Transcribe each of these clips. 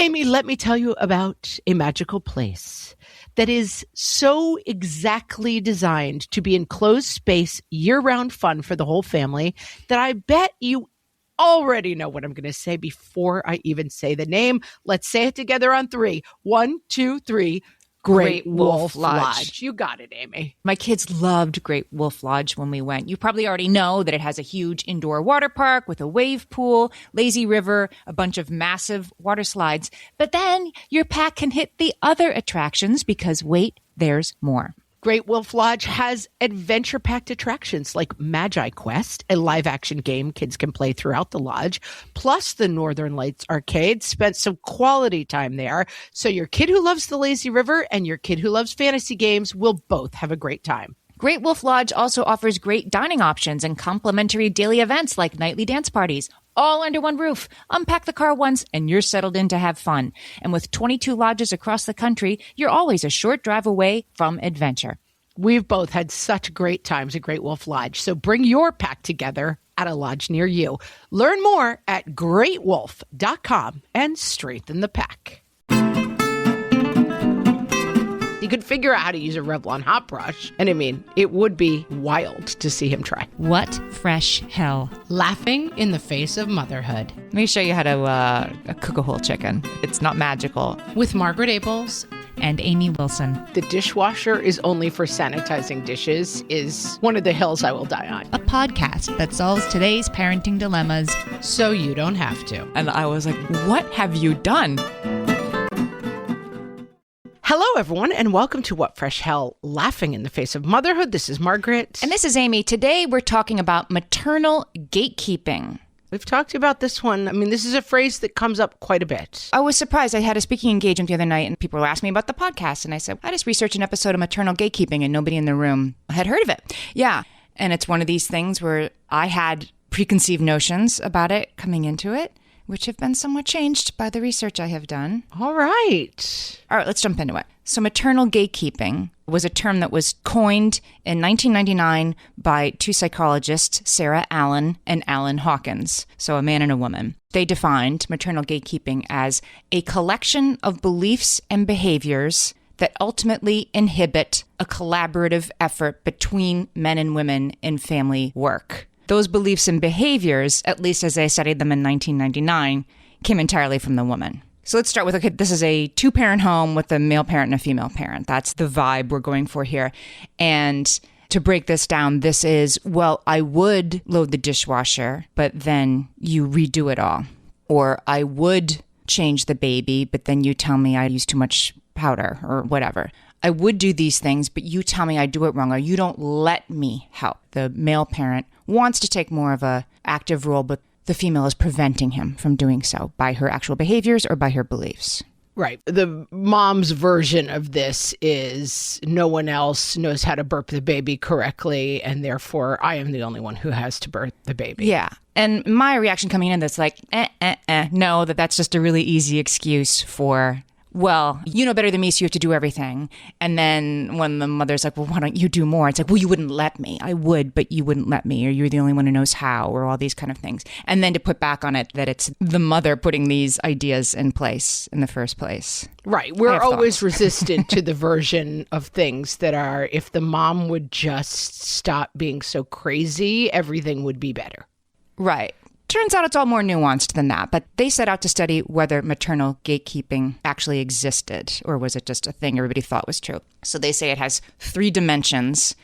Amy, let me tell you about a magical place that is so exactly designed to be enclosed space, year-round fun for the whole family that I bet you already know what I'm going to say before I even say the name. Let's say it together on 3. 1, 2, 3. Great Wolf Lodge. You got it, Amy. My kids loved Great Wolf Lodge when we went. You probably already know that it has a huge indoor water park with a wave pool, lazy river, a bunch of massive water slides. But then your pack can hit the other attractions because, wait, there's more. Great Wolf Lodge has adventure-packed attractions like Magi Quest, a live-action game kids can play throughout the lodge, plus the Northern Lights Arcade. Spent some quality time there, so your kid who loves the lazy river and your kid who loves fantasy games will both have a great time. Great Wolf Lodge also offers great dining options and complimentary daily events like nightly dance parties, all under one roof. Unpack the car once and you're settled in to have fun. And with 22 lodges across the country, you're always a short drive away from adventure. We've both had such great times at Great Wolf Lodge, so bring your pack together at a lodge near you. Learn more at greatwolf.com and strengthen the pack. You could figure out how to use a Revlon hot brush, and I mean, it would be wild to see him try. What fresh hell? Laughing in the face of motherhood. Let me show you how to cook a whole chicken. It's not magical. With Margaret Abels and Amy Wilson. The dishwasher is only for sanitizing dishes is one of the hills I will die on. A podcast that solves today's parenting dilemmas so you don't have to. And I was like, what have you done? Hello, everyone, and welcome to What Fresh Hell, Laughing in the Face of Motherhood. This is Margaret. And this is Amy. Today, we're talking about maternal gatekeeping. We've talked about this one. I mean, this is a phrase that comes up quite a bit. I was surprised. I had a speaking engagement the other night, and people were asking me about the podcast. And I said, I just researched an episode of maternal gatekeeping, and nobody in the room had heard of it. Yeah. And it's one of these things where I had preconceived notions about it coming into it, which have been somewhat changed by the research I have done. All right. All right, let's jump into it. So maternal gatekeeping was a term that was coined in 1999 by two psychologists, Sarah Allen and Alan Hawkins, so a man and a woman. They defined maternal gatekeeping as a collection of beliefs and behaviors that ultimately inhibit a collaborative effort between men and women in family work. Those beliefs and behaviors, at least as I studied them in 1999, came entirely from the woman. So let's start with, okay, this is a two-parent home with a male parent and a female parent. That's the vibe we're going for here. And to break this down, this is, well, I would load the dishwasher, but then you redo it all. Or I would change the baby, but then you tell me I use too much powder or whatever. I would do these things, but you tell me I do it wrong, or you don't let me help. The male parent wants to take more of a active role, but the female is preventing him from doing so by her actual behaviors or by her beliefs. Right. The mom's version of this is no one else knows how to burp the baby correctly, and therefore I am the only one who has to burp the baby. Yeah. And my reaction coming in that's like, no, that's just a really easy excuse for, well, you know better than me, so you have to do everything. And then when the mother's like, well, why don't you do more? It's like, well, you wouldn't let me. I would, but you wouldn't let me, or you're the only one who knows how, or all these kind of things. And then to put back on it that it's the mother putting these ideas in place in the first place. Right. We're always resistant to the version of things that are, if the mom would just stop being so crazy, everything would be better. Right. Turns out it's all more nuanced than that, but they set out to study whether maternal gatekeeping actually existed, or was it just a thing everybody thought was true. So they say it has 3 dimensions: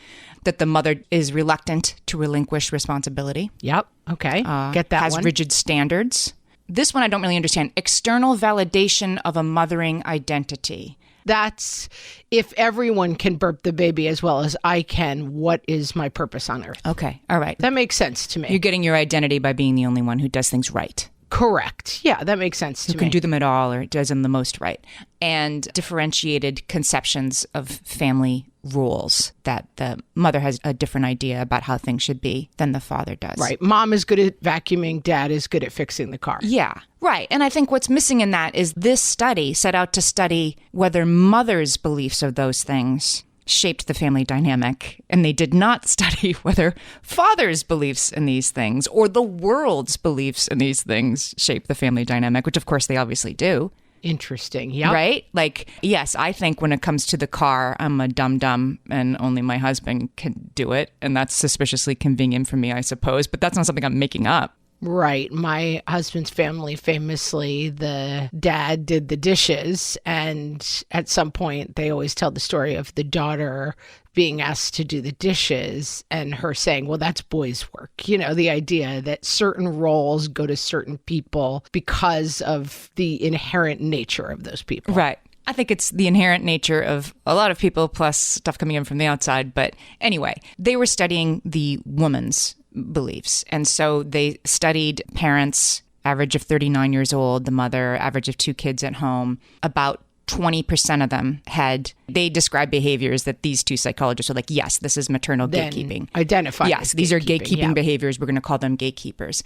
that the mother is reluctant to relinquish responsibility. Yep. Okay. Get that has one. Rigid standards. This one I don't really understand. External validation of a mothering identity. That's, if everyone can burp the baby as well as I can, what is my purpose on earth? Okay. All right. That makes sense to me. You're getting your identity by being the only one who does things right. Correct. Yeah, that makes sense to me. Who can do them at all or does them the most right. And differentiated conceptions of family rules, that the mother has a different idea about how things should be than the father does. Right. Mom is good at vacuuming. Dad is good at fixing the car. Yeah. Right. And I think what's missing in that is this study set out to study whether mother's beliefs of those things shaped the family dynamic. And they did not study whether father's beliefs in these things or the world's beliefs in these things shape the family dynamic, which of course they obviously do. Interesting. Yeah. Right? Like, yes, I think when it comes to the car, I'm a dum-dum and only my husband can do it. And that's suspiciously convenient for me, I suppose. But that's not something I'm making up. Right. My husband's family, famously, the dad did the dishes. And at some point, they always tell the story of the daughter being asked to do the dishes and her saying, well, that's boys' work. You know, the idea that certain roles go to certain people because of the inherent nature of those people. Right. I think it's the inherent nature of a lot of people plus stuff coming in from the outside. But anyway, they were studying the woman's beliefs. And so they studied parents, average of 39 years old, the mother, average of 2 kids at home. About 20% of them they described behaviors that these 2 psychologists are like, yes, this is maternal gatekeeping. Identify. Yes, these are gatekeeping behaviors. We're going to call them gatekeepers.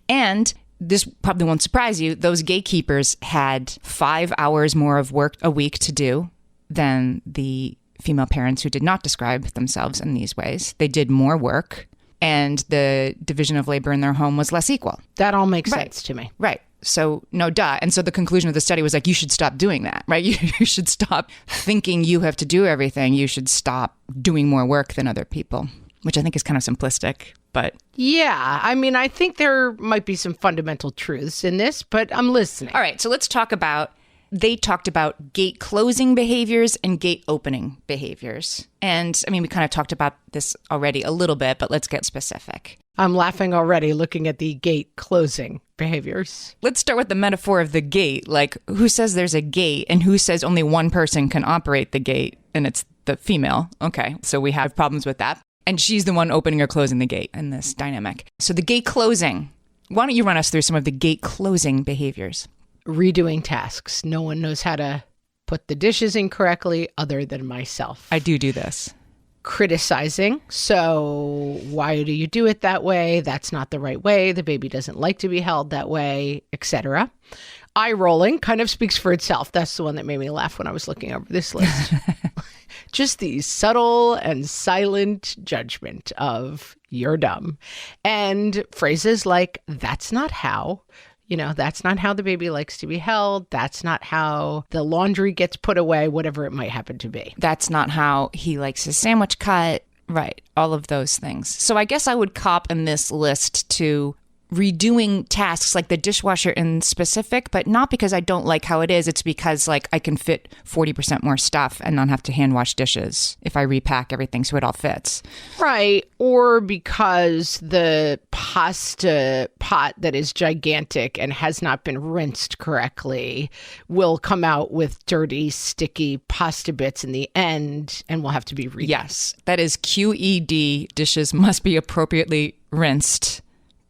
And this probably won't surprise you. Those gatekeepers had 5 hours more of work a week to do than the female parents who did not describe themselves in these ways. They did more work, and the division of labor in their home was less equal. That all makes sense to me. Right. So no duh. And so the conclusion of the study was like, you should stop doing that, right? You should stop thinking you have to do everything. You should stop doing more work than other people, which I think is kind of simplistic, but... Yeah. I mean, I think there might be some fundamental truths in this, but I'm listening. All right. So let's talk about... They talked about gate closing behaviors and gate opening behaviors. And I mean, we kind of talked about this already a little bit, but let's get specific. I'm laughing already looking at the gate closing behaviors. Let's start with the metaphor of the gate. Like, who says there's a gate and who says only one person can operate the gate? And it's the female. Okay, so we have problems with that. And she's the one opening or closing the gate in this dynamic. So the gate closing. Why don't you run us through some of the gate closing behaviors? Redoing tasks. No one knows how to put the dishes in correctly other than myself. I do this. Criticizing. So why do you do it that way? That's not the right way. The baby doesn't like to be held that way, etc. Eye rolling kind of speaks for itself. That's the one that made me laugh when I was looking over this list. Just the subtle and silent judgment of you're dumb. And phrases like, that's not how. You know, that's not how the baby likes to be held. That's not how the laundry gets put away, whatever it might happen to be. That's not how he likes his sandwich cut. Right. All of those things. So I guess I would cop in this list to redoing tasks like the dishwasher in specific, but not because I don't like how it is. It's because like I can fit 40% more stuff and not have to hand wash dishes if I repack everything so it all fits. Right. Or because the pasta pot that is gigantic and has not been rinsed correctly will come out with dirty, sticky pasta bits in the end and will have to be reused. Yes. That is QED. Dishes must be appropriately rinsed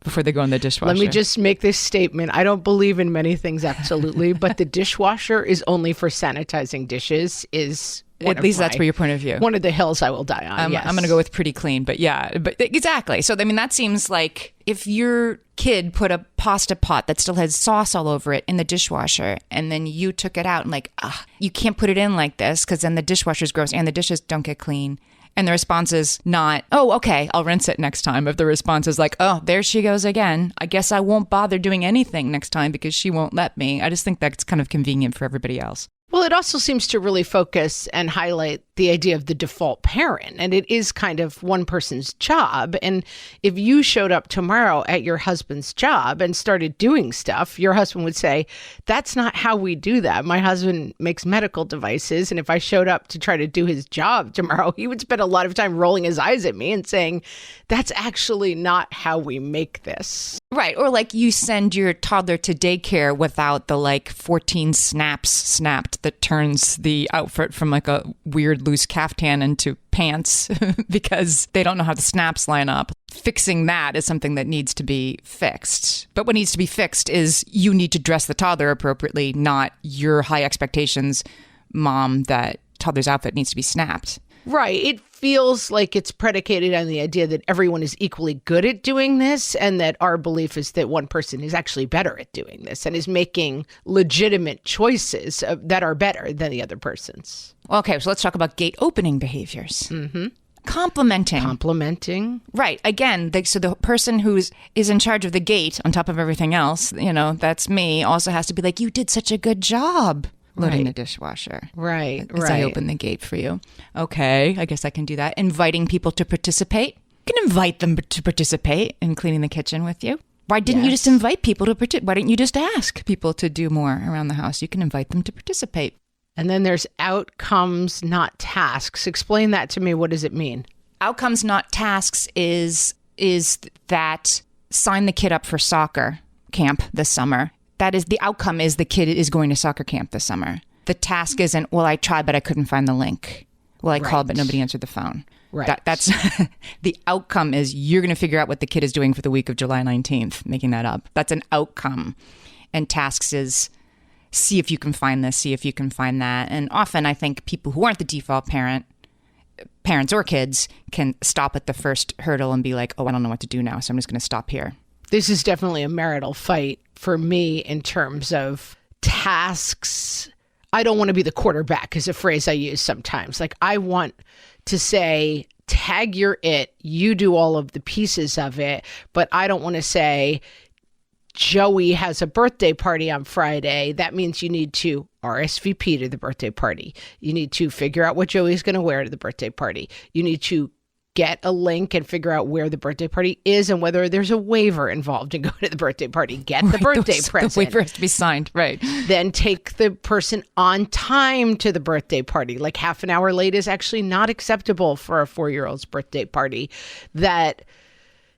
before they go in the dishwasher. Let me just make this statement. I don't believe in many things, absolutely, but the dishwasher is only for sanitizing dishes at least that's where your point of view. One of the hills I will die on, yes. I'm going to go with pretty clean, but yeah, but exactly. So, I mean, that seems like if your kid put a pasta pot that still has sauce all over it in the dishwasher and then you took it out and like, you can't put it in like this because then the dishwasher's gross and the dishes don't get clean. And the response is not, oh, okay, I'll rinse it next time. If the response is like, oh, there she goes again. I guess I won't bother doing anything next time because she won't let me. I just think that's kind of convenient for everybody else. Well, it also seems to really focus and highlight the idea of the default parent. And it is kind of one person's job. And if you showed up tomorrow at your husband's job and started doing stuff, your husband would say, that's not how we do that. My husband makes medical devices. And if I showed up to try to do his job tomorrow, he would spend a lot of time rolling his eyes at me and saying, that's actually not how we make this. Right. Or like you send your toddler to daycare without the like 14 snaps snapped that turns the outfit from like a weird loose caftan into pants because they don't know how the snaps line up. Fixing that is something that needs to be fixed. But what needs to be fixed is you need to dress the toddler appropriately, not your high expectations, mom, that toddler's outfit needs to be snapped. Right. It feels like it's predicated on the idea that everyone is equally good at doing this and that our belief is that one person is actually better at doing this and is making legitimate choices that are better than the other person's. Okay, so let's talk about gate opening behaviors. Mm-hmm. Complimenting. Right. Again, so the person is in charge of the gate on top of everything else, that's me, also has to be like, you did such a good job loading the dishwasher. Right. As I open the gate for you. Okay, I guess I can do that. Inviting people to participate. You can invite them to participate in cleaning the kitchen with you. Why didn't you just invite people to participate? Why didn't you just ask people to do more around the house? You can invite them to participate. And then there's outcomes, not tasks. Explain that to me. What does it mean? Outcomes, not tasks is that sign the kid up for soccer camp this summer. That is, the outcome is the kid is going to soccer camp this summer. The task isn't, well, I tried, but I couldn't find the link. Well, I called, but nobody answered the phone. Right. That's the outcome is you're going to figure out what the kid is doing for the week of July 19th, making that up. That's an outcome. And tasks is see if you can find this, see if you can find that. And often I think people who aren't the default parents or kids, can stop at the first hurdle and be like, oh, I don't know what to do now, so I'm just going to stop here. This is definitely a marital fight for me in terms of tasks. I don't want to be the quarterback is a phrase I use sometimes. Like I want to say, tag your it, you do all of the pieces of it, but I don't want to say, Joey has a birthday party on Friday. That means you need to RSVP to the birthday party. You need to figure out what Joey's going to wear to the birthday party. You need to get a link and figure out where the birthday party is and whether there's a waiver involved in going to the birthday party. Get the birthday present. The waiver has to be signed, right. Then take the person on time to the birthday party. Like half an hour late is actually not acceptable for a 4-year-old's birthday party. That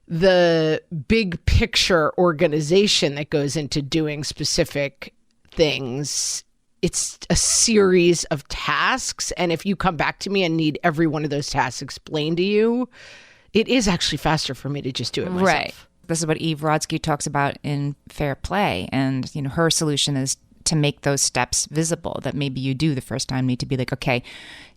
the big picture organization that goes into doing specific things, it's a series of tasks. And if you come back to me and need every one of those tasks explained to you, it is actually faster for me to just do it myself. Right. This is what Eve Rodsky talks about in Fair Play. And, her solution is to make those steps visible that maybe you do the first time need to be like, okay,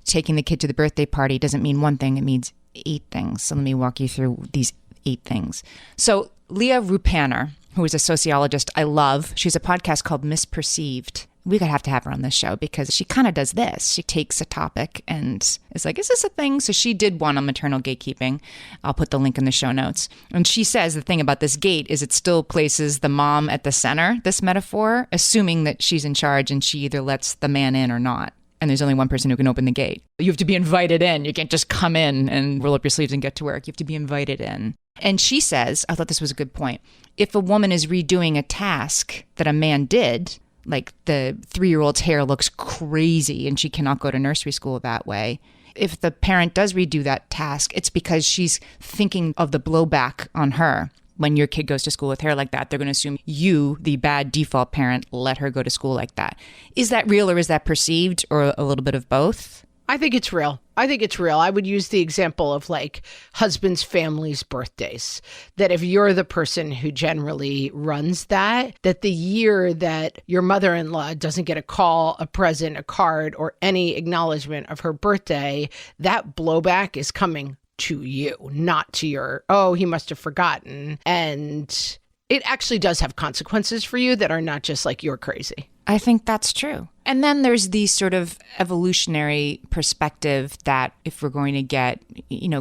taking the kid to the birthday party doesn't mean one thing, it means 8 things. So let me walk you through these 8 things. So Leah Rupaner, who is a sociologist I love, she's a podcast called Misperceived. We could have to have her on this show because she kind of does this. She takes a topic and is like, is this a thing? So she did one on maternal gatekeeping. I'll put the link in the show notes. And she says the thing about this gate is it still places the mom at the center, this metaphor, assuming that she's in charge and she either lets the man in or not. And there's only one person who can open the gate. You have to be invited in. You can't just come in and roll up your sleeves and get to work. You have to be invited in. And she says, I thought this was a good point. If a woman is redoing a task that a man did, like the 3-year-old's hair looks crazy and she cannot go to nursery school that way. If the parent does redo that task, it's because she's thinking of the blowback on her. When your kid goes to school with hair like that, they're going to assume you, the bad default parent, let her go to school like that. Is that real or is that perceived or a little bit of both? I think it's real. I would use the example of like husbands' families' birthdays. That if you're the person who generally runs that the year that your mother-in-law doesn't get a call, a present, a card, or any acknowledgement of her birthday, that blowback is coming to you, not to your, oh, he must have forgotten. And it actually does have consequences for you that are not just like, you're crazy. I think that's true. And then there's the sort of evolutionary perspective that if we're going to get,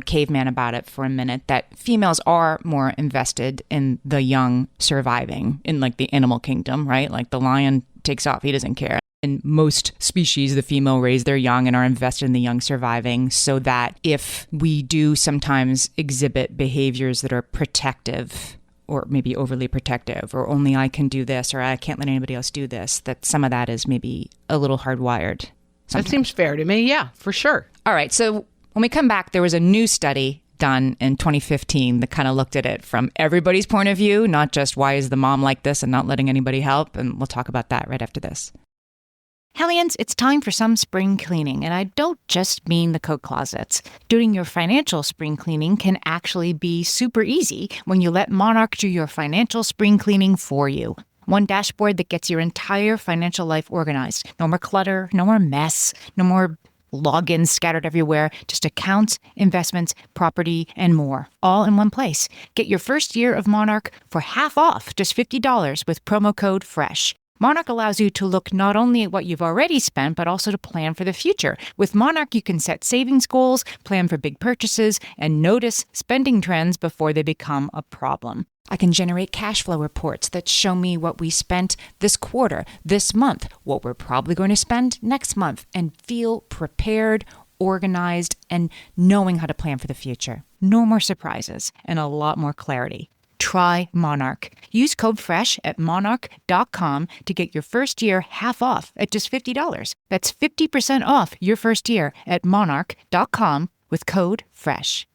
caveman about it for a minute, that females are more invested in the young surviving in like the animal kingdom, right? Like the lion takes off, he doesn't care. In most species, the female raise their young and are invested in the young surviving, so that if we do sometimes exhibit behaviors that are protective or maybe overly protective, or only I can do this, or I can't let anybody else do this, that some of that is maybe a little hardwired. That seems fair to me. Yeah, for sure. All right. So when we come back, there was a new study done in 2015 that kind of looked at it from everybody's point of view, not just why is the mom like this and not letting anybody help. And we'll talk about that right after this. Hellions, it's time for some spring cleaning, and I don't just mean the coat closets. Doing your financial spring cleaning can actually be super easy when you let Monarch do your financial spring cleaning for you. One dashboard that gets your entire financial life organized. No more clutter, no more mess, no more logins scattered everywhere, just accounts, investments, property, and more, all in one place. Get your first year of Monarch for half off, just $50 with promo code FRESH. Monarch allows you to look not only at what you've already spent, but also to plan for the future. With Monarch, you can set savings goals, plan for big purchases, and notice spending trends before they become a problem. I can generate cash flow reports that show me what we spent this quarter, this month, what we're probably going to spend next month, and feel prepared, organized, and knowing how to plan for the future. No more surprises and a lot more clarity. Try Monarch. Use code FRESH at monarch.com to get your first year half off at just $50. That's 50% off your first year at monarch.com with code FRESH.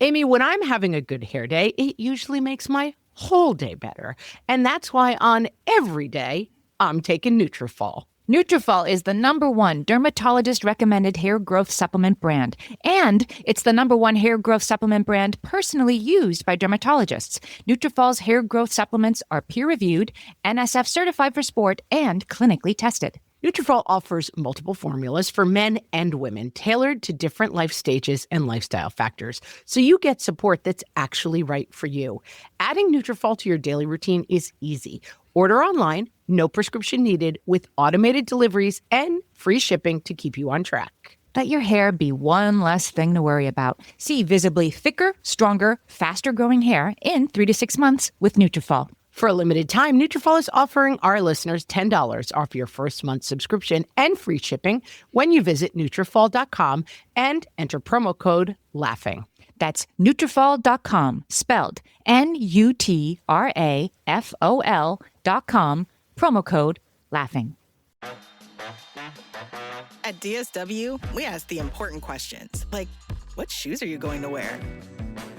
Amy, when I'm having a good hair day, it usually makes my whole day better. And that's why on every day, I'm taking Nutrafol. Nutrafol is the #1 dermatologist-recommended hair growth supplement brand. And it's the #1 hair growth supplement brand personally used by dermatologists. Nutrafol's hair growth supplements are peer-reviewed, NSF certified for sport, and clinically tested. Nutrafol offers multiple formulas for men and women, tailored to different life stages and lifestyle factors, so you get support that's actually right for you. Adding Nutrafol to your daily routine is easy. Order online, no prescription needed, with automated deliveries and free shipping to keep you on track. Let your hair be one less thing to worry about. See visibly thicker, stronger, faster-growing hair in 3 to 6 months with Nutrafol. For a limited time, Nutrafol is offering our listeners $10 off your first month subscription and free shipping when you visit Nutrafol.com and enter promo code LAUGHING. That's Nutrafol.com, spelled Nutrafol.com, promo code LAUGHING. At DSW, we ask the important questions, like, what shoes are you going to wear?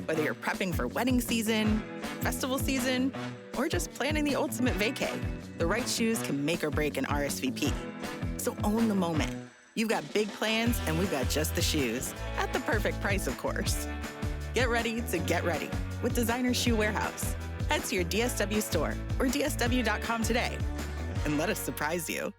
Whether you're prepping for wedding season, festival season, or just planning the ultimate vacay, the right shoes can make or break an RSVP. So own the moment. You've got big plans, and we've got just the shoes. At the perfect price, of course. Get ready to get ready with Designer Shoe Warehouse. Head to your DSW store or DSW.com today, and let us surprise you.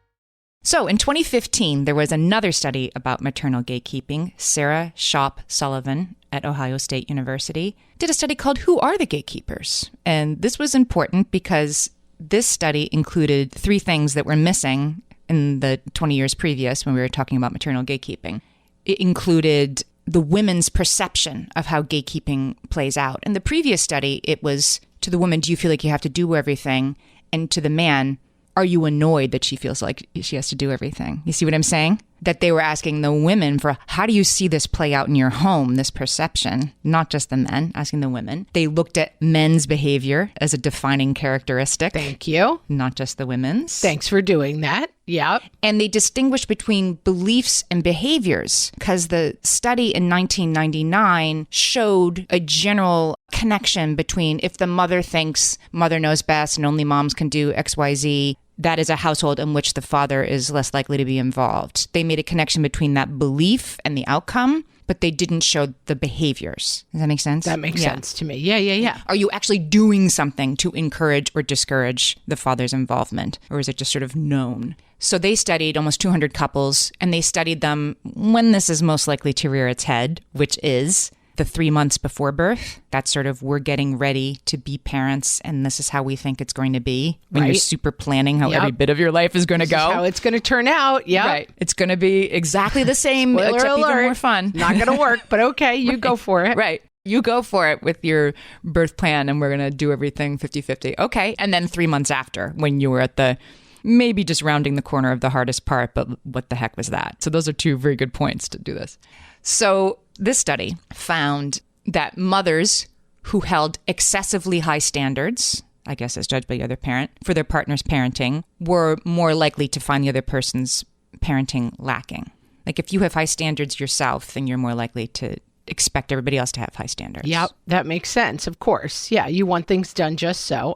So in 2015, there was another study about maternal gatekeeping. Sarah Shop Sullivan at Ohio State University did a study called Who Are the Gatekeepers? And this was important because this study included 3 things that were missing in the 20 years previous when we were talking about maternal gatekeeping. It included the women's perception of how gatekeeping plays out. In the previous study, it was to the woman, do you feel like you have to do everything? And to the man, are you annoyed that she feels like she has to do everything? You see what I'm saying? That they were asking the women for, how do you see this play out in your home, this perception? Not just the men, asking the women. They looked at men's behavior as a defining characteristic. Thank you. Not just the women's. Thanks for doing that. Yep. And they distinguished between beliefs and behaviors because the study in 1999 showed a general connection between if the mother thinks mother knows best and only moms can do XYZ, that is a household in which the father is less likely to be involved. They made a connection between that belief and the outcome, but they didn't show the behaviors. Does that make sense? That makes sense to me. Yeah. Are you actually doing something to encourage or discourage the father's involvement? Or is it just sort of known? So they studied almost 200 couples, and they studied them when this is most likely to rear its head, which is the 3 months before birth. That's sort of, we're getting ready to be parents, and this is how we think it's going to be. When you're super planning how every bit of your life is going to go. This is how it's going to turn out. Yeah. Right. It's going to be exactly the same, Spoiler except alert. even more fun. Not going to work, but okay, you go for it. Right. You go for it with your birth plan, and we're going to do everything 50-50. Okay. And then 3 months after, when you were at the maybe just rounding the corner of the hardest part, but what the heck was that? So those are 2 very good points to do this. So this study found that mothers who held excessively high standards, I guess as judged by the other parent, for their partner's parenting, were more likely to find the other person's parenting lacking. Like if you have high standards yourself, then you're more likely to expect everybody else to have high standards. Yep, that makes sense, of course. Yeah, you want things done just so.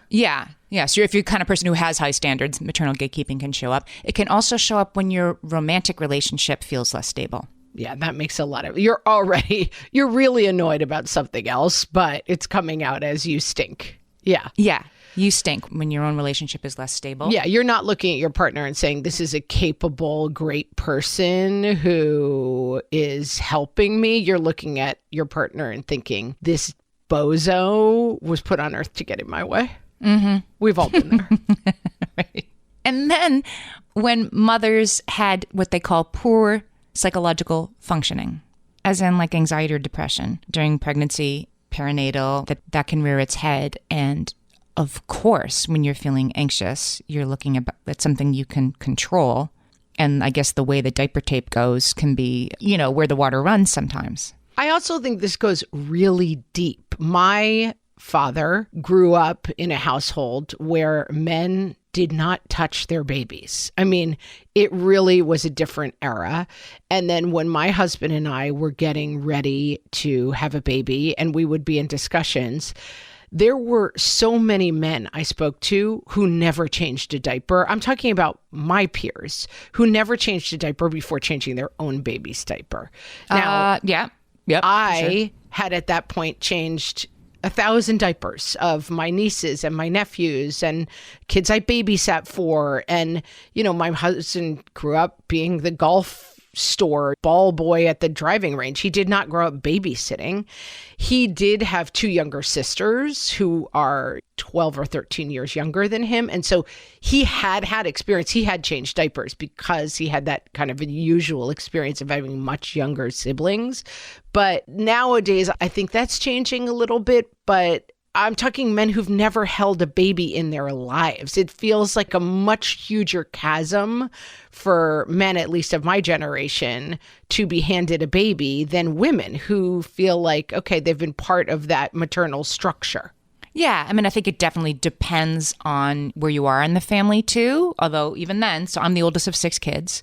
Yeah. So if you're the kind of person who has high standards, maternal gatekeeping can show up. It can also show up when your romantic relationship feels less stable. Yeah, that makes a lot of... You're really annoyed about something else, but it's coming out as you stink. Yeah. Yeah. You stink when your own relationship is less stable. Yeah, you're not looking at your partner and saying, this is a capable, great person who is helping me. You're looking at your partner and thinking, this bozo was put on earth to get in my way. Mm-hmm. We've all been there. Right. And then when mothers had what they call poor psychological functioning, as in like anxiety or depression during pregnancy, perinatal, that can rear its head. And of course, when you're feeling anxious, you're looking at something you can control. And I guess the way the diaper tape goes can be, where the water runs sometimes. I also think this goes really deep. My father grew up in a household where men did not touch their babies. I mean, it really was a different era. And then when my husband and I were getting ready to have a baby and we would be in discussions, there were so many men I spoke to who never changed a diaper. I'm talking about my peers who never changed a diaper before changing their own baby's diaper. Now, I had at that point changed 1,000 diapers of my nieces and my nephews and kids I babysat for. And, my husband grew up being the golf store ball boy at the driving range. He did not grow up babysitting. He did have 2 younger sisters who are 12 or 13 years younger than him. And so he had experience. He had changed diapers because he had that kind of unusual experience of having much younger siblings. But nowadays, I think that's changing a little bit. But I'm talking men who've never held a baby in their lives. It feels like a much huger chasm for men, at least of my generation, to be handed a baby than women who feel like, okay, they've been part of that maternal structure. Yeah, I mean, I think it definitely depends on where you are in the family too. Although even then, so I'm the oldest of 6 kids.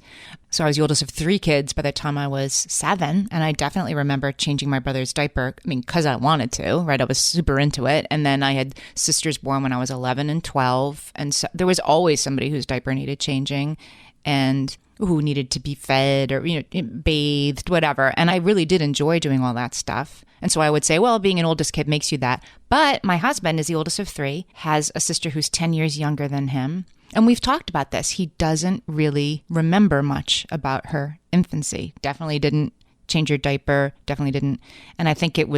So I was the oldest of 3 kids by the time I was 7. And I definitely remember changing my brother's diaper. I mean, because I wanted to, right? I was super into it. And then I had sisters born when I was 11 and 12. And so there was always somebody whose diaper needed changing and who needed to be fed or, bathed, whatever. And I really did enjoy doing all that stuff. And so I would say, well, being an oldest kid makes you that. But my husband is the oldest of 3, has a sister who's 10 years younger than him. And we've talked about this. He doesn't really remember much about her infancy. Definitely didn't change her diaper. Definitely didn't. And I think it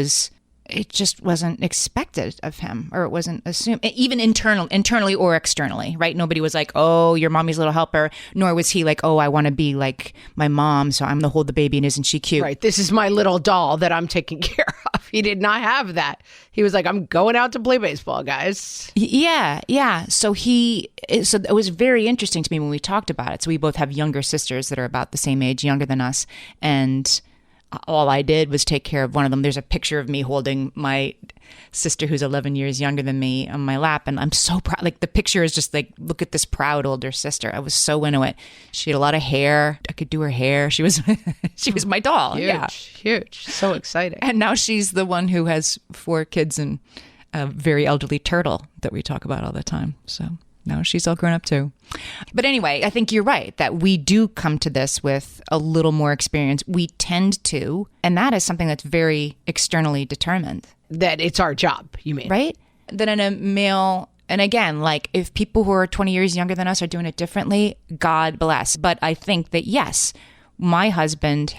just wasn't expected of him, or it wasn't assumed, even internally or externally, right? Nobody was like, oh, your mommy's little helper. Nor was he like, oh, I want to be like my mom, so I'm going to hold the baby and isn't she cute? Right. This is my little doll that I'm taking care of. He did not have that. He was like, I'm going out to play baseball, guys. Yeah. So it was very interesting to me when we talked about it. So we both have younger sisters that are about the same age, younger than us. And all I did was take care of one of them. There's a picture of me holding my sister who's 11 years younger than me on my lap. And I'm so proud. Like the picture is just like, look at this proud older sister. I was so into it. She had a lot of hair. I could do her hair. She was my doll. Huge. So exciting. And now she's the one who has 4 kids and a very elderly turtle that we talk about all the time. So now she's all grown up too. But anyway, I think you're right that we do come to this with a little more experience. We tend to, and that is something that's very externally determined. That it's our job, you mean? Right? That in a male, and again, like if people who are 20 years younger than us are doing it differently, God bless. But I think that yes, my husband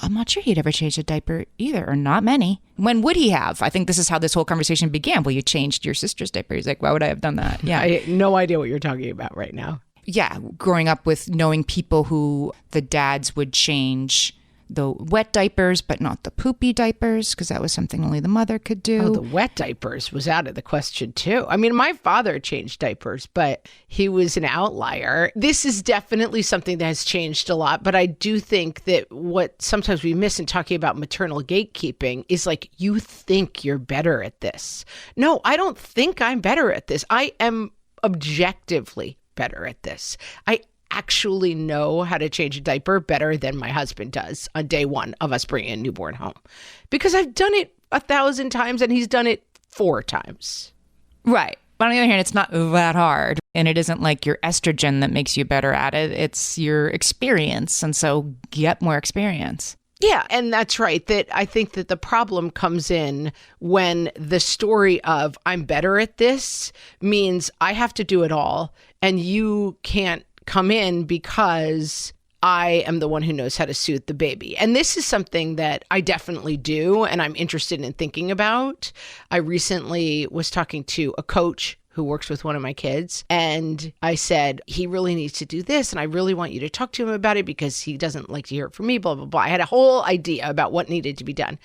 I'm not sure he'd ever changed a diaper either, or not many. When would he have? I think this is how this whole conversation began. Well, you changed your sister's diaper. He's like, why would I have done that? Yeah. I have no idea what you're talking about right now. Yeah. Growing up with knowing people who the dads would change the wet diapers, but not the poopy diapers, because that was something only the mother could do. Oh, the wet diapers was out of the question too. I mean, my father changed diapers, but he was an outlier. This is definitely something that has changed a lot, but I do think that what sometimes we miss in talking about maternal gatekeeping is like, you think you're better at this. No, I don't think I'm better at this. I am objectively better at this. I actually know how to change a diaper better than my husband does on day 1 of us bringing a newborn home, because I've done it 1,000 times and he's done it 4 times. Right. But on the other hand, it's not that hard, and it isn't like your estrogen that makes you better at it. It's your experience. And so get more experience. Yeah, and that's right. That I think that the problem comes in when the story of I'm better at this means I have to do it all and you can't come in because I am the one who knows how to soothe the baby. And this is something that I definitely do and I'm interested in thinking about. I recently was talking to a coach who works with one of my kids. And I said, he really needs to do this. And I really want you to talk to him about it because he doesn't like to hear it from me, blah, blah, blah. I had a whole idea about what needed to be done.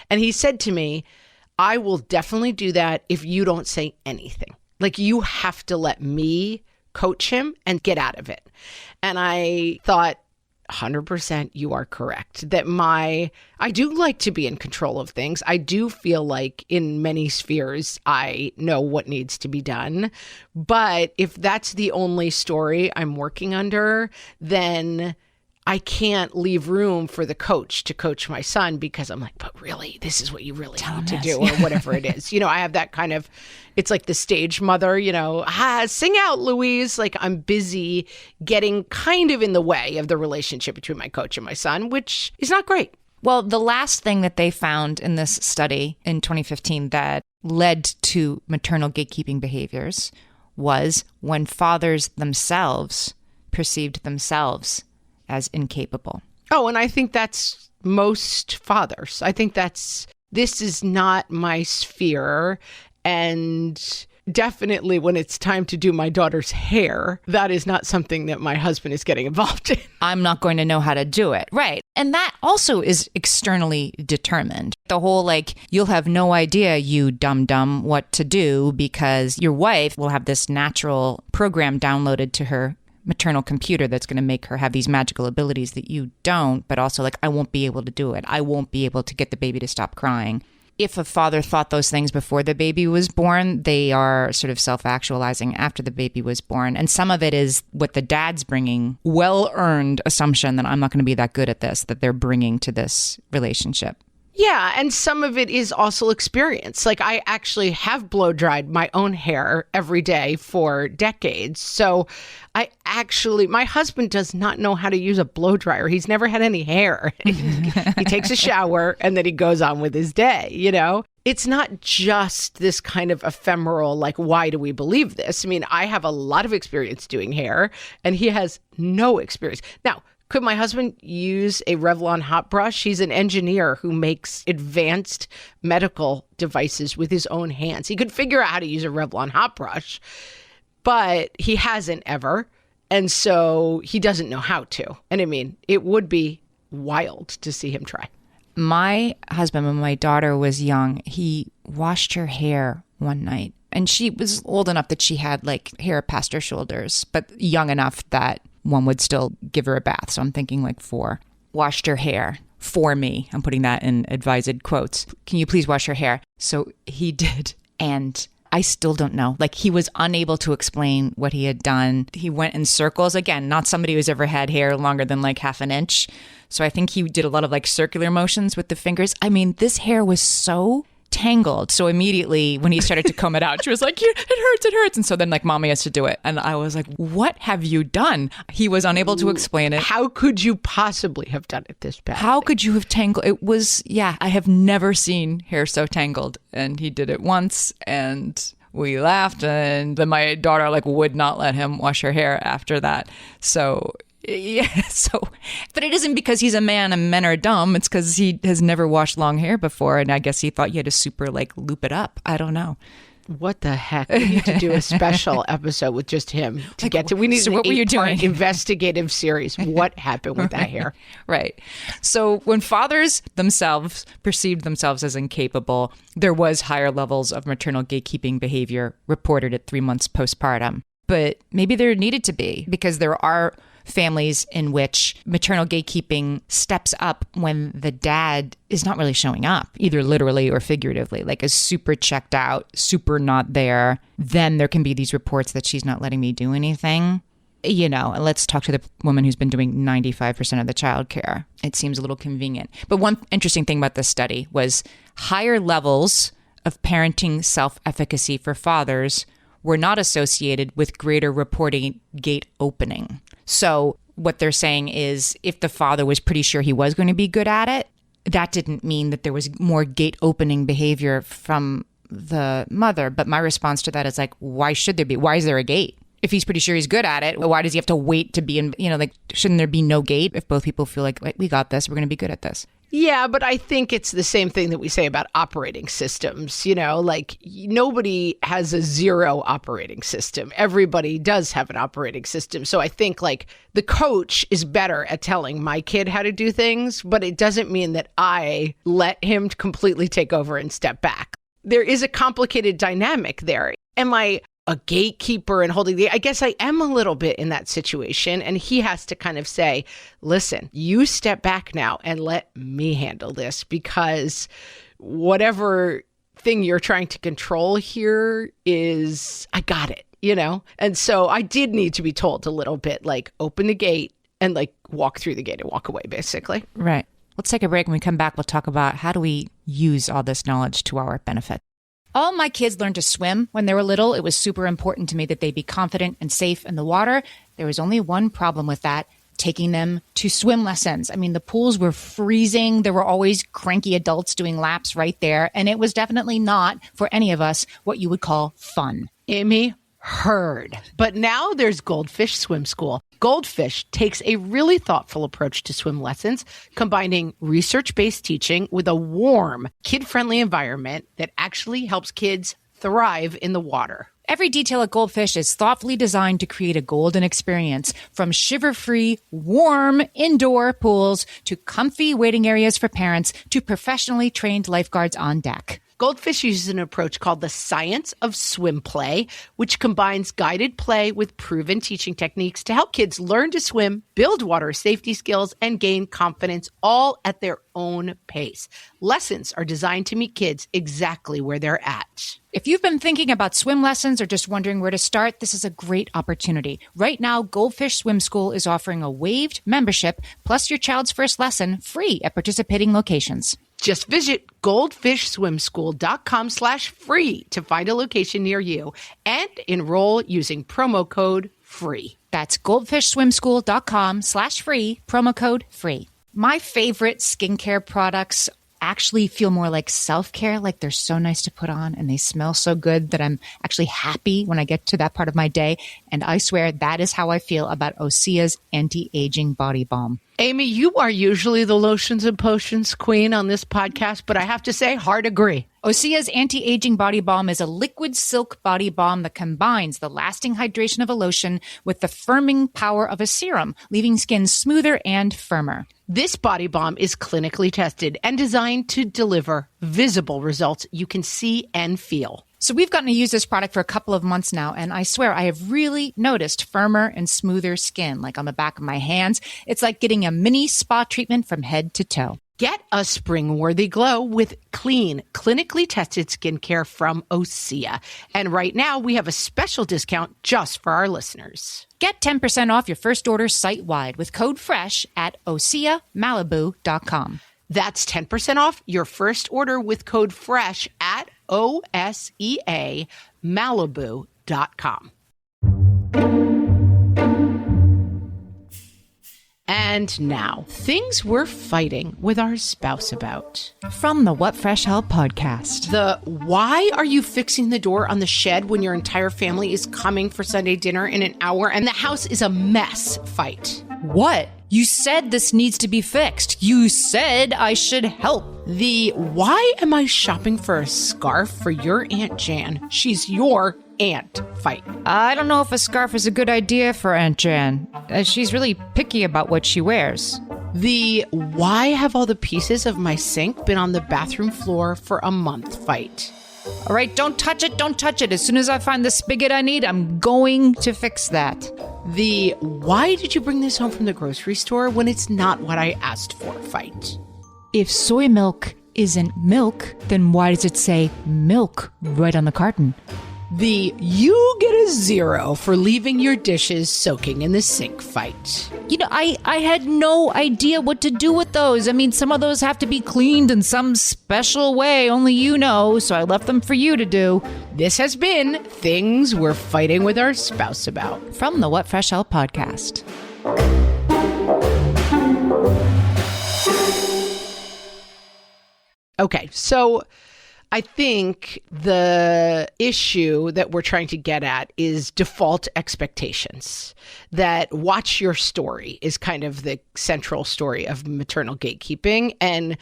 And he said to me, I will definitely do that if you don't say anything. Like, you have to let me coach him and get out of it. And I thought, 100% you are correct that I do like to be in control of things. I do feel like in many spheres, I know what needs to be done. But if that's the only story I'm working under, then I can't leave room for the coach to coach my son because I'm like, but really, this is what you really need to do or whatever it is. I have that kind of, it's like the stage mother, sing out, Louise. Like, I'm busy getting kind of in the way of the relationship between my coach and my son, which is not great. Well, the last thing that they found in this study in 2015 that led to maternal gatekeeping behaviors was when fathers themselves perceived themselves as incapable. Oh, and I think that's most fathers. I think this is not my sphere. And definitely when it's time to do my daughter's hair, that is not something that my husband is getting involved in. I'm not going to know how to do it. Right. And that also is externally determined. The whole you'll have no idea, you dum-dum, what to do because your wife will have this natural program downloaded to her maternal computer that's going to make her have these magical abilities that you don't, but also I won't be able to do it. I won't be able to get the baby to stop crying. If a father thought those things before the baby was born, they are sort of self-actualizing after the baby was born. And some of it is what the dad's bringing, well-earned assumption that I'm not going to be that good at this, that they're bringing to this relationship. Yeah, and some of it is also experience. I actually have blow dried my own hair every day for decades. So my husband does not know how to use a blow dryer. He's never had any hair. He takes a shower and then he goes on with his day, It's not just this kind of ephemeral, why do we believe this? I mean, I have a lot of experience doing hair and he has no experience. Now, could my husband use a Revlon hot brush? He's an engineer who makes advanced medical devices with his own hands. He could figure out how to use a Revlon hot brush, but he hasn't ever. And so he doesn't know how to. And I mean, it would be wild to see him try. My husband, when my daughter was young, he washed her hair one night. And she was old enough that she had hair past her shoulders, but young enough that one would still give her a bath. So I'm thinking 4. Washed her hair for me. I'm putting that in advised quotes. Can you please wash her hair? So he did. And I still don't know. He was unable to explain what he had done. He went in circles. Again, not somebody who's ever had hair longer than half an inch. So I think he did a lot of circular motions with the fingers. I mean, this hair was so tangled. So immediately when he started to comb it out, she was like, it hurts. And so then mommy has to do it. And I was like, what have you done? He was unable to explain it. How could you possibly have done it this bad? How could you have tangled? It was, I have never seen hair so tangled. And he did it once and we laughed. And then my daughter would not let him wash her hair after that. So yeah, but it isn't because he's a man and men are dumb. It's because he has never washed long hair before. And I guess he thought you had to super loop it up. I don't know. What the heck? We need to do a special episode with just him to get to. We need an 8-part investigative series. What happened with that hair? Right. So when fathers themselves perceived themselves as incapable, there was higher levels of maternal gatekeeping behavior reported at 3 months postpartum. But maybe there needed to be, because there are families in which maternal gatekeeping steps up when the dad is not really showing up, either literally or figuratively, is super checked out, super not there. Then there can be these reports that she's not letting me do anything. And let's talk to the woman who's been doing 95% of the childcare. It seems a little convenient. But one interesting thing about this study was higher levels of parenting self-efficacy for fathers were not associated with greater reporting gate opening. So what they're saying is if the father was pretty sure he was going to be good at it, that didn't mean that there was more gate opening behavior from the mother. But my response to that is why should there be? Why is there a gate? If he's pretty sure he's good at it, why does he have to wait to be in, shouldn't there be no gate if both people feel we got this, we're going to be good at this? Yeah, but I think it's the same thing that we say about operating systems. You know, like nobody has a zero operating system. Everybody does have an operating system. So I think like the coach is better at telling my kid how to do things, but it doesn't mean that I let him completely take over and step back. There is a complicated dynamic there. Am I a gatekeeper and holding I guess I am a little bit in that situation. And he has to kind of say, listen, you step back now and let me handle this, because whatever thing you're trying to control here is, I got it, you know? And so I did need to be told a little bit, like open the gate and like walk through the gate and walk away, basically. Right. Let's take a break. When we come back, we'll talk about how do we use all this knowledge to our benefit. All my kids learned to swim when they were little. It was super important to me that they be confident and safe in the water. There was only one problem with that, taking them to swim lessons. I mean, the pools were freezing. There were always cranky adults doing laps right there. And it was definitely not, for any of us, what you would call fun. Amy, heard. But now there's Goldfish Swim School. Goldfish takes a really thoughtful approach to swim lessons, combining research-based teaching with a warm, kid-friendly environment that actually helps kids thrive in the water. Every detail at Goldfish is thoughtfully designed to create a golden experience, from shiver-free, warm indoor pools to comfy waiting areas for parents to professionally trained lifeguards on deck. Goldfish uses an approach called the science of swim play, which combines guided play with proven teaching techniques to help kids learn to swim, build water safety skills, and gain confidence, all at their own pace. Lessons are designed to meet kids exactly where they're at. If you've been thinking about swim lessons or just wondering where to start, this is a great opportunity. Right now, Goldfish Swim School is offering a waived membership plus your child's first lesson free at participating locations. Just visit goldfishswimschool.com/free to find a location near you and enroll using promo code FREE. That's goldfishswimschool.com/free, promo code FREE. My favorite skincare products actually feel more like self-care, like they're so nice to put on and they smell so good that I'm actually happy when I get to that part of my day. And I swear that is how I feel about Osea's anti-aging body balm. Amy, you are usually the lotions and potions queen on this podcast, but I have to say, hard agree. Osea's anti-aging body balm is a liquid silk body balm that combines the lasting hydration of a lotion with the firming power of a serum, leaving skin smoother and firmer. This body balm is clinically tested and designed to deliver visible results you can see and feel. So we've gotten to use this product for a couple of months now, and I swear I have really noticed firmer and smoother skin, like on the back of my hands. It's like getting a mini spa treatment from head to toe. Get a spring-worthy glow with clean, clinically tested skincare from Osea. And right now, we have a special discount just for our listeners. Get 10% off your first order site-wide with code FRESH at OseaMalibu.com. That's 10% off your first order with code FRESH at OSEAMalibu.com. And now, things we're fighting with our spouse about. From the What Fresh Hell podcast. The why are you fixing the door on the shed when your entire family is coming for Sunday dinner in an hour and the house is a mess fight. What? You said this needs to be fixed. You said I should help. The why am I shopping for a scarf for your Aunt Jan? She's your aunt fight. I don't know if a scarf is a good idea for Aunt Jan. She's really picky about what she wears. The why have all the pieces of my sink been on the bathroom floor for a month fight. All right, don't touch it, don't touch it. As soon as I find the spigot I need, I'm going to fix that. The why did you bring this home from the grocery store when it's not what I asked for fight. If soy milk isn't milk, then why does it say milk right on the carton? The you get a 0 for leaving your dishes soaking in the sink fight. You know, I had no idea what to do with those. I mean, some of those have to be cleaned in some special way, only you know, so I left them for you to do. This has been Things We're Fighting with Our Spouse About. From the What Fresh Hell podcast. Okay, so I think the issue that we're trying to get at is default expectations. That watch your story is kind of the central story of maternal gatekeeping. And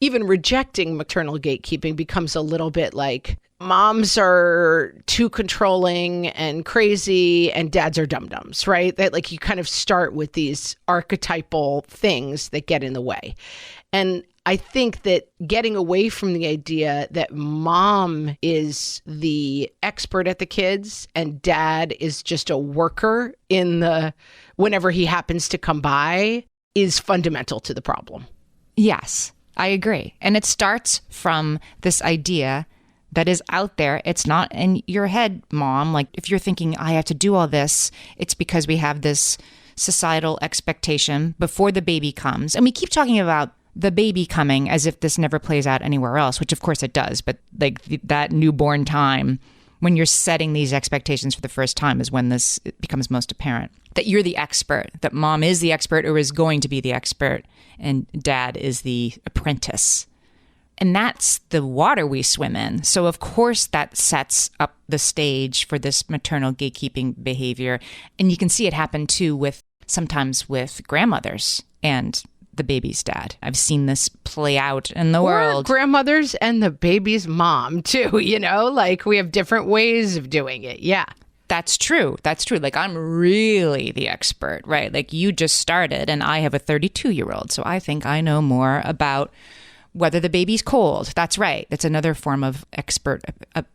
even rejecting maternal gatekeeping becomes a little bit like moms are too controlling and crazy and dads are dum-dums, right? That like you kind of start with these archetypal things that get in the way. And I think that getting away from the idea that mom is the expert at the kids and dad is just a worker in the whenever he happens to come by is fundamental to the problem. Yes, I agree. And it starts from this idea that is out there. It's not in your head, mom. Like if you're thinking, I have to do all this, it's because we have this societal expectation before the baby comes. And we keep talking about the baby coming as if this never plays out anywhere else, which of course it does. But like that newborn time, when you're setting these expectations for the first time is when this becomes most apparent. That you're the expert, that mom is the expert or is going to be the expert, and dad is the apprentice. And that's the water we swim in. So of course that sets up the stage for this maternal gatekeeping behavior. And you can see it happen too sometimes with grandmothers and the baby's dad. I've seen this play out in the world. Grandmothers and the baby's mom too, like we have different ways of doing it. Yeah. That's true. That's true. Like I'm really the expert, right? Like you just started and I have a 32-year-old. So I think I know more about whether the baby's cold. That's right. That's another form of expert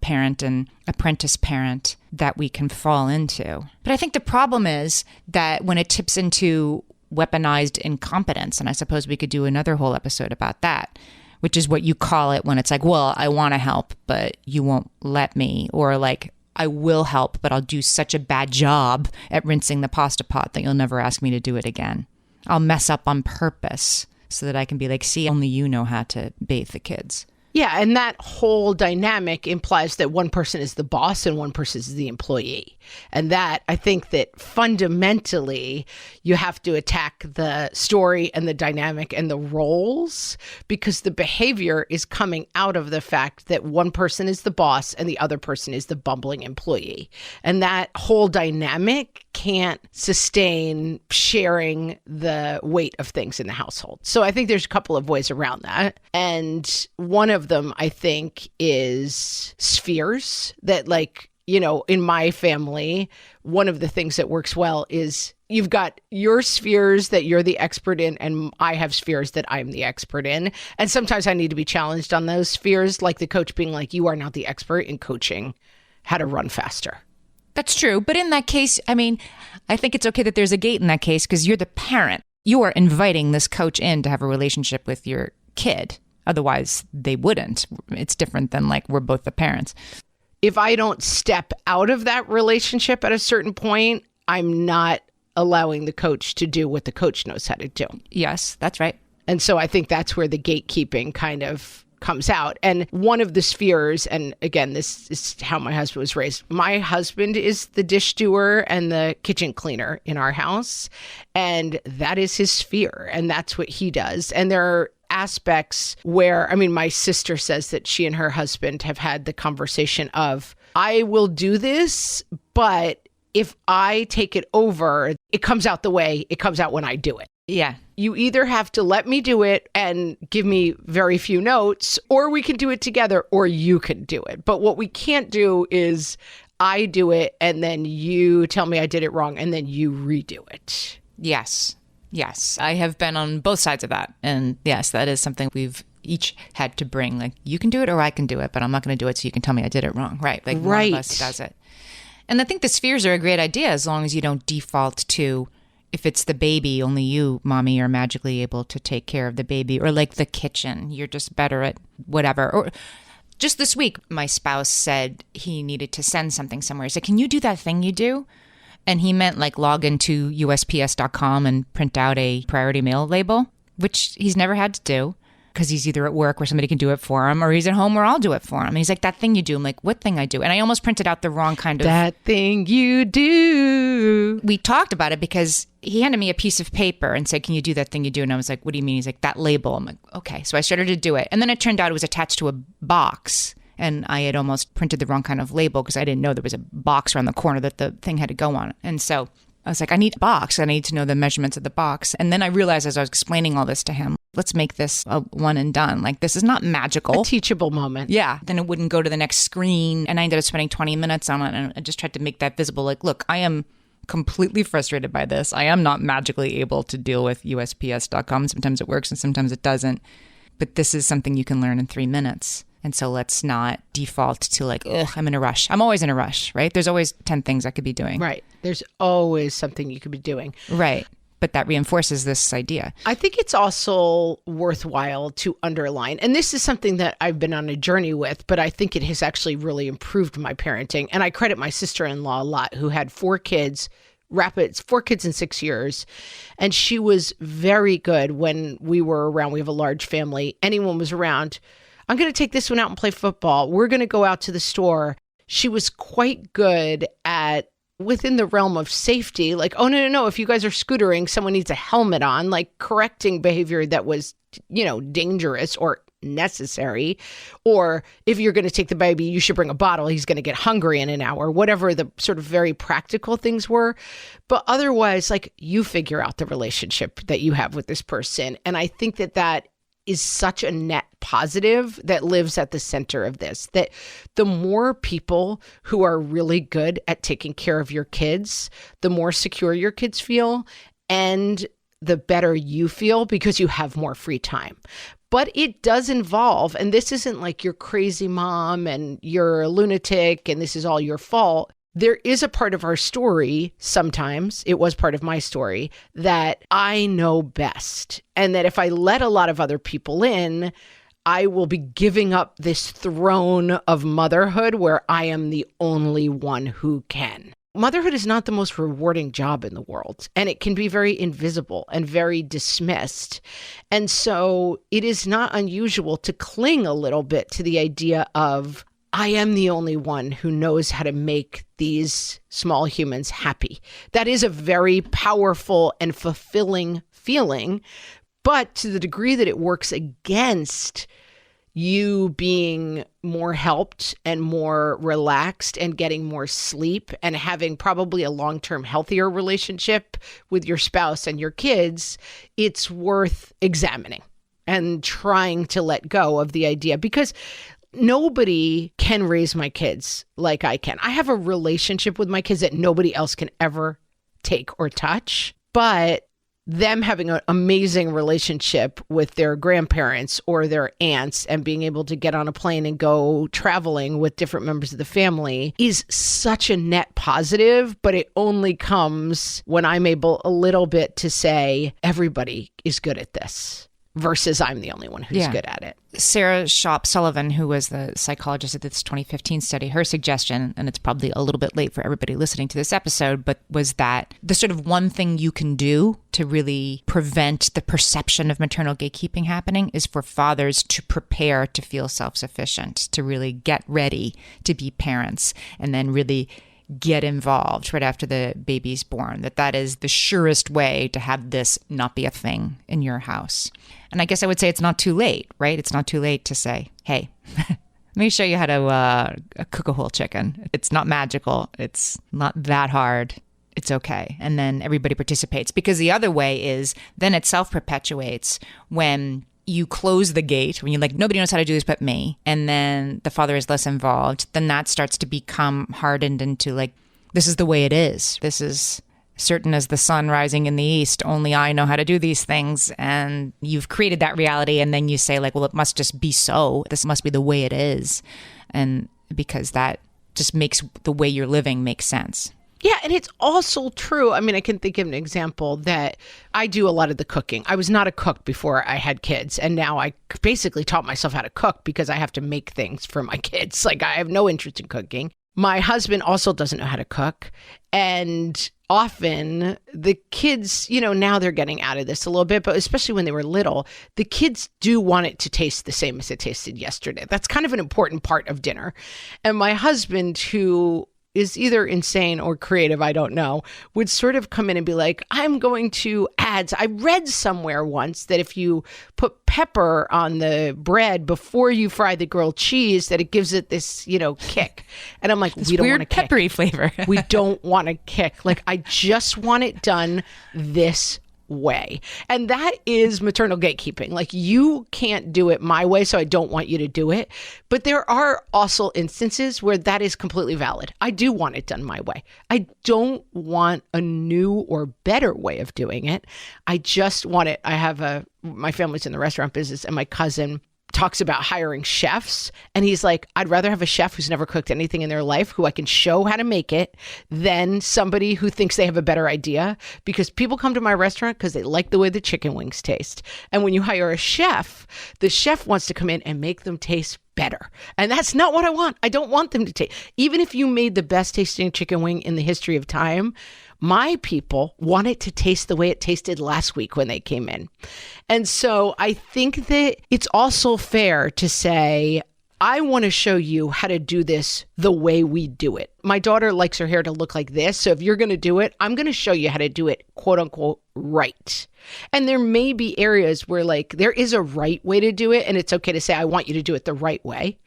parent and apprentice parent that we can fall into. But I think the problem is that when it tips into weaponized incompetence, and I suppose we could do another whole episode about that, which is what you call it when it's like, well, I want to help, but you won't let me, or like, I will help, but I'll do such a bad job at rinsing the pasta pot that you'll never ask me to do it again. I'll mess up on purpose so that I can be like, see, only you know how to bathe the kids. Yeah, and that whole dynamic implies that one person is the boss and one person is the employee. And that, I think that fundamentally, you have to attack the story and the dynamic and the roles, because the behavior is coming out of the fact that one person is the boss and the other person is the bumbling employee. And that whole dynamic can't sustain sharing the weight of things in the household. So I think there's a couple of ways around that. And one of them, I think, is spheres that, like, in my family, one of the things that works well is you've got your spheres that you're the expert in, and I have spheres that I'm the expert in. And sometimes I need to be challenged on those spheres, like the coach being like, you are not the expert in coaching how to run faster. That's true. But in that case, I mean, I think it's okay that there's a gate in that case because you're the parent. You are inviting this coach in to have a relationship with your kid. Otherwise, they wouldn't. It's different than like we're both the parents. If I don't step out of that relationship at a certain point, I'm not allowing the coach to do what the coach knows how to do. Yes, that's right. And so I think that's where the gatekeeping kind of comes out. And one of the spheres, and again, this is how my husband was raised. My husband is the dish doer and the kitchen cleaner in our house. And that is his sphere. And that's what he does. And there are aspects where, I mean, my sister says that she and her husband have had the conversation of, I will do this, but if I take it over, it comes out the way it comes out when I do it. Yeah. You either have to let me do it and give me very few notes, or we can do it together, or you can do it. But what we can't do is I do it and then you tell me I did it wrong and then you redo it. Yes. Yes. I have been on both sides of that. And yes, that is something we've each had to bring. Like, you can do it or I can do it, but I'm not going to do it so you can tell me I did it wrong. Right. Like, right. One of us does it. And I think the spheres are a great idea as long as you don't default to, if it's the baby, only you, mommy, are magically able to take care of the baby. Or like the kitchen, you're just better at whatever. Or just this week, my spouse said he needed to send something somewhere. He said, can you do that thing you do? And he meant like log into USPS.com and print out a priority mail label, which he's never had to do. because he's either at work where somebody can do it for him, or he's at home where I'll do it for him. And he's like, that thing you do. I'm like, what thing I do? And I almost printed out the wrong kind of... That thing you do. We talked about it because he handed me a piece of paper and said, can you do that thing you do? And I was like, what do you mean? He's like, that label. I'm like, okay. So I started to do it. And then it turned out it was attached to a box. And I had almost printed the wrong kind of label because I didn't know there was a box around the corner that the thing had to go on. And so I was like, I need a box. I need to know the measurements of the box. And then I realized as I was explaining all this to him, let's make this a one and done. Like, this is not magical. A teachable moment. Yeah. Then it wouldn't go to the next screen. And I ended up spending 20 minutes on it. And I just tried to make that visible. Like, look, I am completely frustrated by this. I am not magically able to deal with USPS.com. Sometimes it works and sometimes it doesn't. But this is something you can learn in 3 minutes. And so let's not default to like, ugh, I'm in a rush. I'm always in a rush, right? There's always 10 things I could be doing. Right. There's always something you could be doing. Right. But that reinforces this idea. I think it's also worthwhile to underline, and this is something that I've been on a journey with, but I think it has actually really improved my parenting. And I credit my sister-in-law a lot, who had 4 kids, 4 kids in 6 years. And she was very good when we were around. We have a large family. Anyone was around. I'm going to take this one out and play football. We're going to go out to the store. She was quite good at, within the realm of safety, like, oh, no. If you guys are scootering, someone needs a helmet on, like correcting behavior that was, dangerous or necessary. Or if you're going to take the baby, you should bring a bottle. He's going to get hungry in an hour, whatever the sort of very practical things were. But otherwise, like, you figure out the relationship that you have with this person. And I think that is such a net positive that lives at the center of this, that the more people who are really good at taking care of your kids, the more secure your kids feel and the better you feel because you have more free time. But it does involve, and this isn't like you're crazy mom and you're a lunatic and this is all your fault. There is a part of our story, sometimes, it was part of my story, that I know best. And that if I let a lot of other people in, I will be giving up this throne of motherhood where I am the only one who can. Motherhood is not the most rewarding job in the world, and it can be very invisible and very dismissed. And so it is not unusual to cling a little bit to the idea of, I am the only one who knows how to make these small humans happy. That is a very powerful and fulfilling feeling, but to the degree that it works against you being more helped and more relaxed and getting more sleep and having probably a long-term healthier relationship with your spouse and your kids, it's worth examining and trying to let go of the idea, because nobody can raise my kids like I can. I have a relationship with my kids that nobody else can ever take or touch, but them having an amazing relationship with their grandparents or their aunts and being able to get on a plane and go traveling with different members of the family is such a net positive, but it only comes when I'm able a little bit to say, everybody is good at this, versus I'm the only one who's good at it. Sarah Shop Sullivan, who was the psychologist at this 2015 study, her suggestion, and it's probably a little bit late for everybody listening to this episode, but was that the sort of one thing you can do to really prevent the perception of maternal gatekeeping happening is for fathers to prepare to feel self-sufficient, to really get ready to be parents, and then really get involved right after the baby's born, that is the surest way to have this not be a thing in your house. And I guess I would say it's not too late, right? It's not too late to say, hey, let me show you how to cook a whole chicken. It's not magical. It's not that hard. It's okay. And then everybody participates, because the other way is then it self-perpetuates when you close the gate, when you're like, nobody knows how to do this but me, and then the father is less involved, then that starts to become hardened into like, this is the way it is. This is certain as the sun rising in the east. Only I know how to do these things. And you've created that reality. And then you say like, well, it must just be so. This must be the way it is. And because that just makes the way you're living make sense. Yeah, and it's also true. I mean, I can think of an example that I do a lot of the cooking. I was not a cook before I had kids, and now I basically taught myself how to cook because I have to make things for my kids. Like, I have no interest in cooking. My husband also doesn't know how to cook, and often the kids, now they're getting out of this a little bit, but especially when they were little, the kids do want it to taste the same as it tasted yesterday. That's kind of an important part of dinner. And my husband, who is either insane or creative, I don't know, would sort of come in and be like, I'm going to add. I read somewhere once that if you put pepper on the bread before you fry the grilled cheese, that it gives it this, kick. And I'm like, we don't want a kick. Peppery flavor. We don't want a kick. Like, I just want it done this way. And that is maternal gatekeeping. Like, you can't do it my way, so I don't want you to do it. But there are also instances where that is completely valid. I do want it done my way. I don't want a new or better way of doing it. I just want it. My family's in the restaurant business, and my cousin talks about hiring chefs. And he's like, I'd rather have a chef who's never cooked anything in their life, who I can show how to make it, than somebody who thinks they have a better idea. Because people come to my restaurant because they like the way the chicken wings taste. And when you hire a chef, the chef wants to come in and make them taste better. And that's not what I want. I don't want them to taste. Even if you made the best tasting chicken wing in the history of time, my people want it to taste the way it tasted last week when they came in. And so I think that it's also fair to say, I want to show you how to do this the way we do it. My daughter likes her hair to look like this. So if you're going to do it, I'm going to show you how to do it, quote unquote, right. And there may be areas where there is a right way to do it. And it's okay to say, I want you to do it the right way.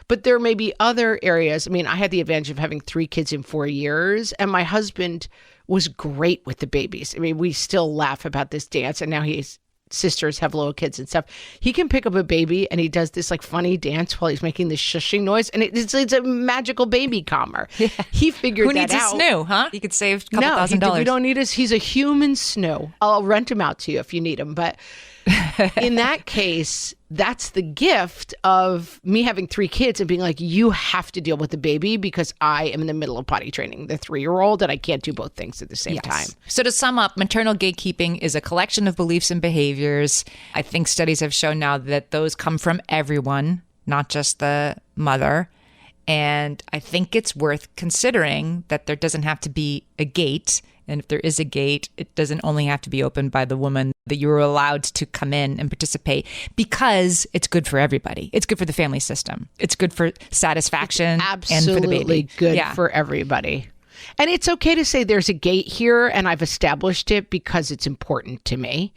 But there may be other areas. I mean, I had the advantage of having 3 kids in 4 years, and my husband was great with the babies. I mean, we still laugh about this dance, and now his sisters have little kids and stuff. He can pick up a baby and he does this funny dance while he's making this shushing noise, and it's a magical baby calmer. Yeah. He figured that out. Who needs a snoo, huh? You could save a couple $1,000. We don't need he's a human snoo. I'll rent him out to you if you need him. But in that case, that's the gift of me having 3 kids and being like, you have to deal with the baby because I am in the middle of potty training the 3-year-old, and I can't do both things at the same time. So to sum up, maternal gatekeeping is a collection of beliefs and behaviors. I think studies have shown now that those come from everyone, not just the mother. And I think it's worth considering that there doesn't have to be a gate. And if there is a gate, it doesn't only have to be opened by the woman, that you're allowed to come in and participate, because it's good for everybody. It's good for the family system. It's good for satisfaction and for the baby. Good for everybody. And it's okay to say there's a gate here and I've established it because it's important to me.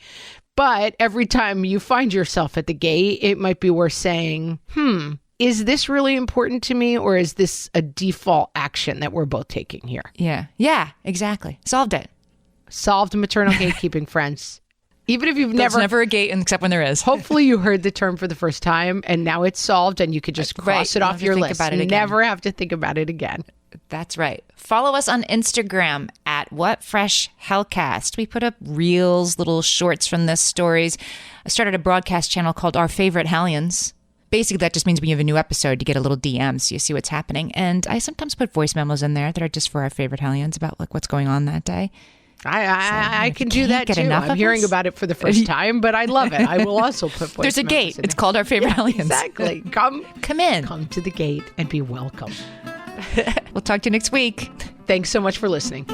But every time you find yourself at the gate, it might be worth saying, is this really important to me, or is this a default action that we're both taking here? Yeah, exactly. Solved it. Solved maternal gatekeeping, friends. Even if you've There's never a gate except when there is. Hopefully you heard the term for the first time and now it's solved and you could just cross it off your list. Never have to think about it again. That's right. Follow us on Instagram at WhatFreshHellcast. We put up reels, little shorts from the stories. I started a broadcast channel called Our Favorite Hellions. Basically, that just means when you have a new episode, you get a little DM so you see what's happening. And I sometimes put voice memos in there that are just for our favorite Hellions about what's going on that day. I can do that too. I'm hearing about it for the first time, but I love it. I will also put voice There's a gate. It's called Our Favorite Hellions. Exactly. Come in. Come to the gate and be welcome. We'll talk to you next week. Thanks so much for listening.